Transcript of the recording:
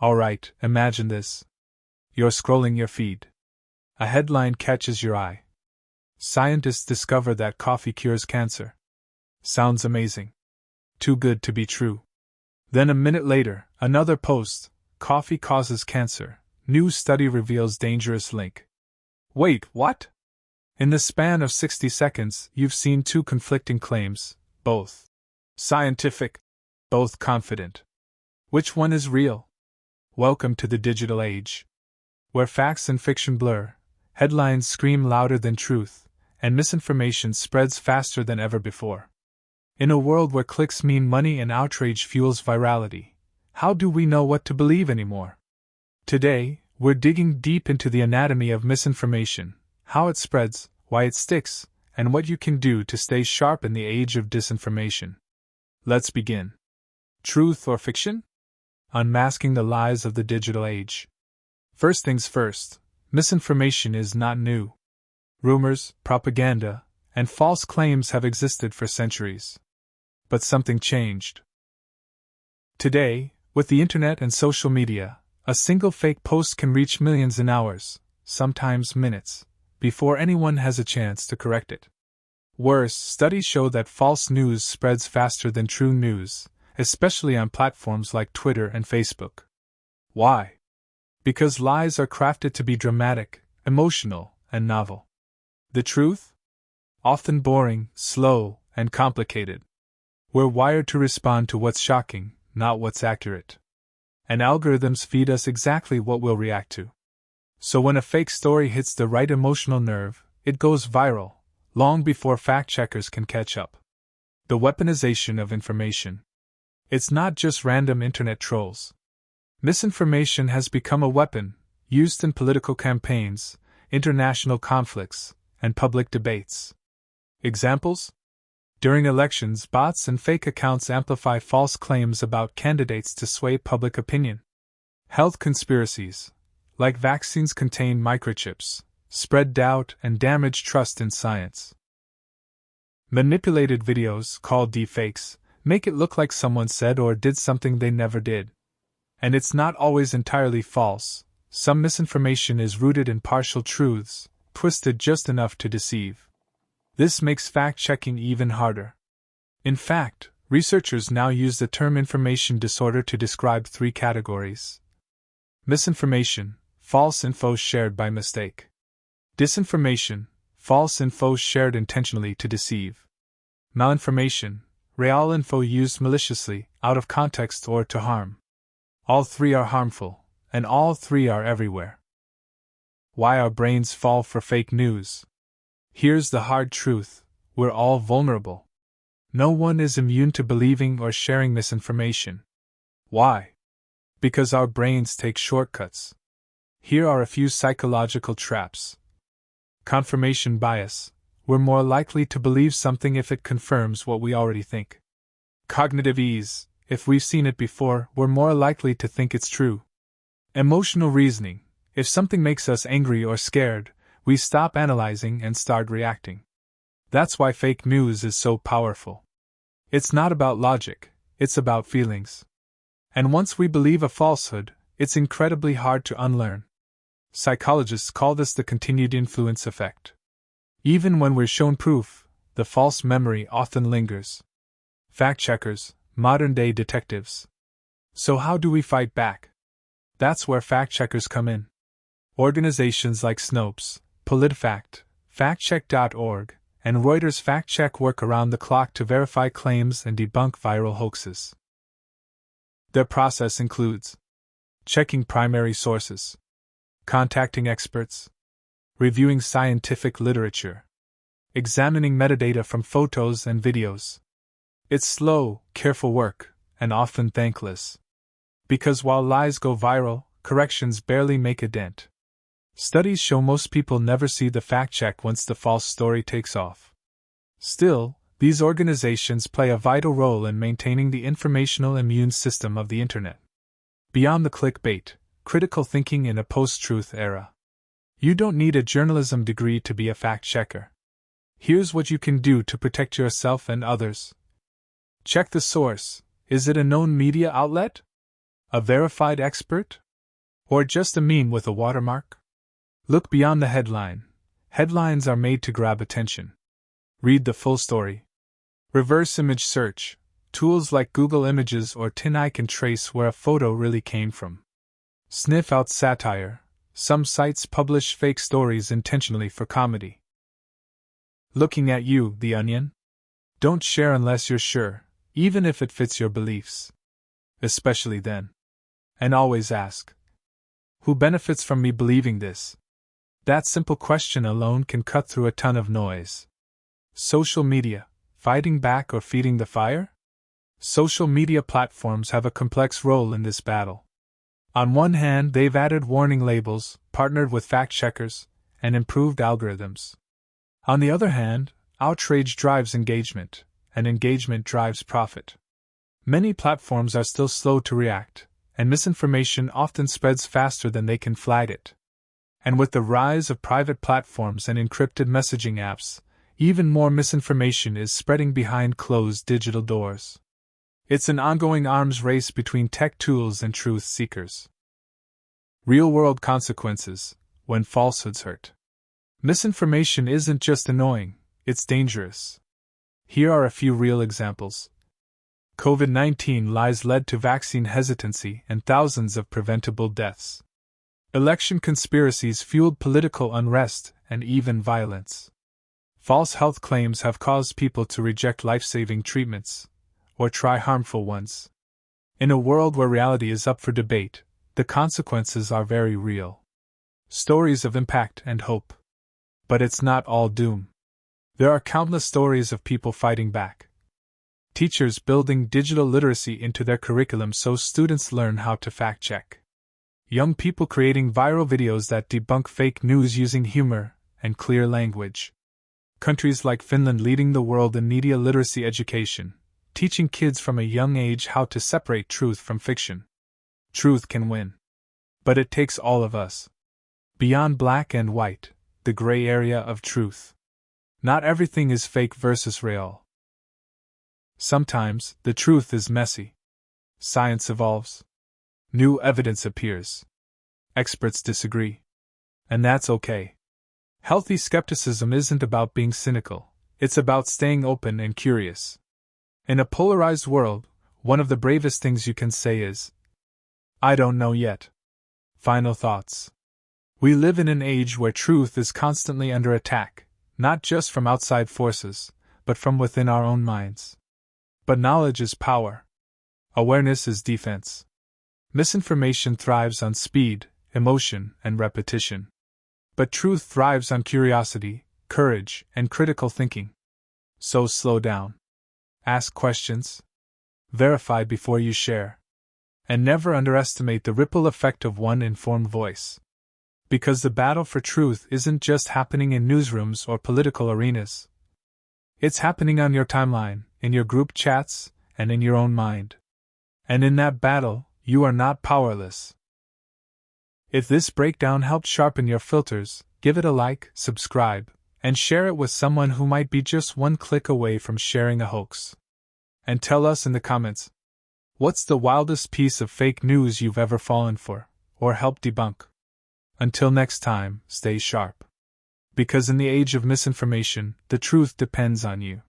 Alright, imagine this. You're scrolling your feed. A headline catches your eye. Scientists discover that coffee cures cancer. Sounds amazing. Too good to be true. Then a minute later, another post: coffee causes cancer. New study reveals dangerous link. Wait, what? In the span of 60 seconds, you've seen two conflicting claims, both scientific, both confident. Which one is real? Welcome to the digital age, where facts and fiction blur, headlines scream louder than truth, and misinformation spreads faster than ever before. In a world where clicks mean money and outrage fuels virality, how do we know what to believe anymore? Today, we're digging deep into the anatomy of misinformation, how it spreads, why it sticks, and what you can do to stay sharp in the age of disinformation. Let's begin. Truth or fiction? Unmasking the lies of the digital age. First things first, misinformation is not new. Rumors, propaganda, and false claims have existed for centuries. But something changed. Today, with the internet and social media, a single fake post can reach millions in hours, sometimes minutes, before anyone has a chance to correct it. Worse, studies show that false news spreads faster than true news, especially on platforms like Twitter and Facebook. Why? Because lies are crafted to be dramatic, emotional, and novel. The truth? Often boring, slow, and complicated. We're wired to respond to what's shocking, not what's accurate. And algorithms feed us exactly what we'll react to. So when a fake story hits the right emotional nerve, it goes viral, long before fact-checkers can catch up. The weaponization of information. It's not just random internet trolls. Misinformation has become a weapon, used in political campaigns, international conflicts, and public debates. Examples? During elections, bots and fake accounts amplify false claims about candidates to sway public opinion. Health conspiracies, like vaccines contain microchips, spread doubt and damage trust in science. Manipulated videos, called deepfakes, make it look like someone said or did something they never did. And it's not always entirely false. Some misinformation is rooted in partial truths, twisted just enough to deceive. This makes fact-checking even harder. In fact, researchers now use the term information disorder to describe three categories. Misinformation, false info shared by mistake. Disinformation, false info shared intentionally to deceive. Malinformation, real info used maliciously, out of context or to harm. All three are harmful, and all three are everywhere. Why our brains fall for fake news? Here's the hard truth: we're all vulnerable. No one is immune to believing or sharing misinformation. Why? Because our brains take shortcuts. Here are a few psychological traps. Confirmation bias. We're more likely to believe something if it confirms what we already think. Cognitive ease. If we've seen it before, we're more likely to think it's true. Emotional reasoning. If something makes us angry or scared, we stop analyzing and start reacting. That's why fake news is so powerful. It's not about logic, it's about feelings. And once we believe a falsehood, it's incredibly hard to unlearn. Psychologists call this the continued influence effect. Even when we're shown proof, the false memory often lingers. Fact-checkers, modern-day detectives. So how do we fight back? That's where fact-checkers come in. Organizations like Snopes, PolitiFact, FactCheck.org, and Reuters fact-check work around the clock to verify claims and debunk viral hoaxes. Their process includes checking primary sources, contacting experts, reviewing scientific literature, examining metadata from photos and videos. It's slow, careful work, and often thankless. Because while lies go viral, corrections barely make a dent. Studies show most people never see the fact-check once the false story takes off. Still, these organizations play a vital role in maintaining the informational immune system of the Internet. Beyond the clickbait, critical thinking in a post-truth era. You don't need a journalism degree to be a fact-checker. Here's what you can do to protect yourself and others. Check the source. Is it a known media outlet? A verified expert? Or just a meme with a watermark? Look beyond the headline. Headlines are made to grab attention. Read the full story. Reverse image search. Tools like Google Images or TinEye can trace where a photo really came from. Sniff out satire. Some sites publish fake stories intentionally for comedy. Looking at you, The Onion? Don't share unless you're sure, even if it fits your beliefs. Especially then. And always ask, who benefits from me believing this? That simple question alone can cut through a ton of noise. Social media, fighting back or feeding the fire? Social media platforms have a complex role in this battle. On one hand, they've added warning labels, partnered with fact-checkers, and improved algorithms. On the other hand, outrage drives engagement, and engagement drives profit. Many platforms are still slow to react, and misinformation often spreads faster than they can flag it. And with the rise of private platforms and encrypted messaging apps, even more misinformation is spreading behind closed digital doors. It's an ongoing arms race between tech tools and truth seekers. Real-world consequences when falsehoods hurt. Misinformation isn't just annoying, it's dangerous. Here are a few real examples. COVID-19 lies led to vaccine hesitancy and thousands of preventable deaths. Election conspiracies fueled political unrest and even violence. False health claims have caused people to reject life-saving treatments, or try harmful ones. In a world where reality is up for debate, the consequences are very real. Stories of impact and hope. But it's not all doom. There are countless stories of people fighting back. Teachers building digital literacy into their curriculum so students learn how to fact-check. Young people creating viral videos that debunk fake news using humor and clear language. Countries like Finland leading the world in media literacy education, teaching kids from a young age how to separate truth from fiction. Truth can win. But it takes all of us. Beyond black and white, the gray area of truth. Not everything is fake versus real. Sometimes, the truth is messy. Science evolves. New evidence appears. Experts disagree. And that's okay. Healthy skepticism isn't about being cynical, it's about staying open and curious. In a polarized world, one of the bravest things you can say is, I don't know yet. Final thoughts. We live in an age where truth is constantly under attack, not just from outside forces, but from within our own minds. But knowledge is power. Awareness is defense. Misinformation thrives on speed, emotion, and repetition. But truth thrives on curiosity, courage, and critical thinking. So slow down. Ask questions. Verify before you share. And never underestimate the ripple effect of one informed voice. Because the battle for truth isn't just happening in newsrooms or political arenas. It's happening on your timeline, in your group chats, and in your own mind. And in that battle, you are not powerless. If this breakdown helped sharpen your filters, give it a like, subscribe, and share it with someone who might be just one click away from sharing a hoax. And tell us in the comments, what's the wildest piece of fake news you've ever fallen for, or helped debunk? Until next time, stay sharp. Because in the age of misinformation, the truth depends on you.